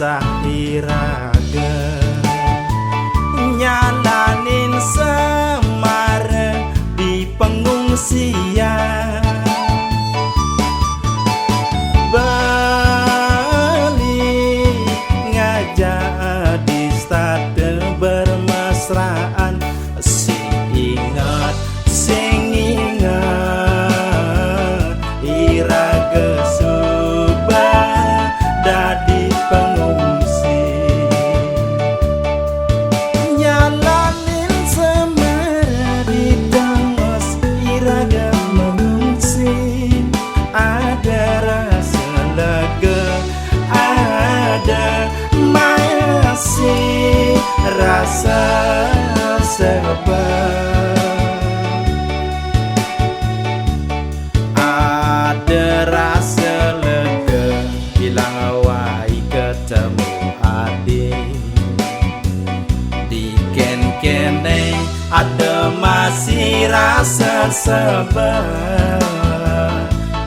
kisah iraga nyalanin Semarang di pengungsian Bali ngajak di stade bermesraan sing ingat iraga subah dadi pengungsi nyalanin Semarang di dangos iraga mengungsi ada rasa lega ada masih rasa sabar ada rasa lega bilang awai ketemu adik di ken-kene ada masih rasa sabar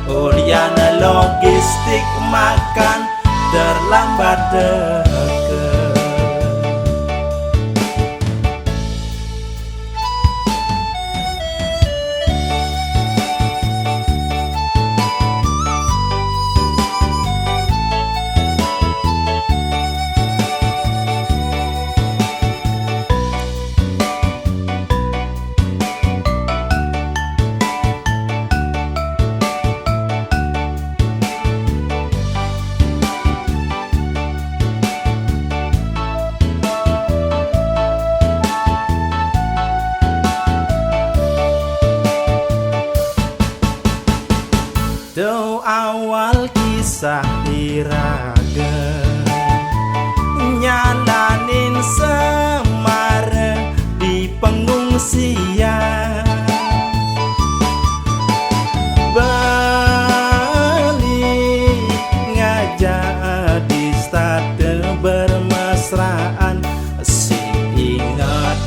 uliana logistik makan terlambat deket do awal kisah iraga nyalanin Semarang di pengungsian Bali ngajak di stade bermesraan sing ingat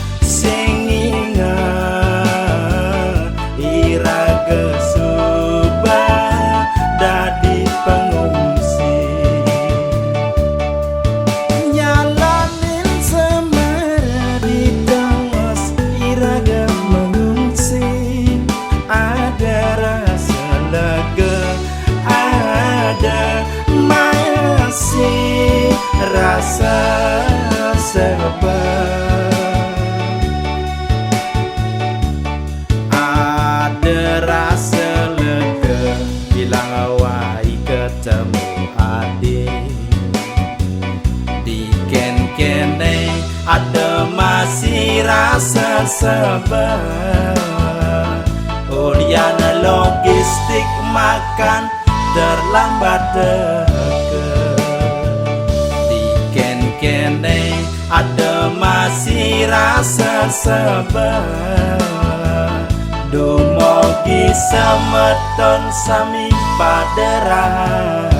iraga dadi pengungsi nyalanin Semarang di dangos iraga mengungsi ada rasa lega ada masih rasa sabar ada rasa lega bilang awai ketemu adik di ken-kene ada masih rasa sabar uliana logistik makan terlambat deket di ken-kene ada masih rasa sabar dumugi semeton sami paderahan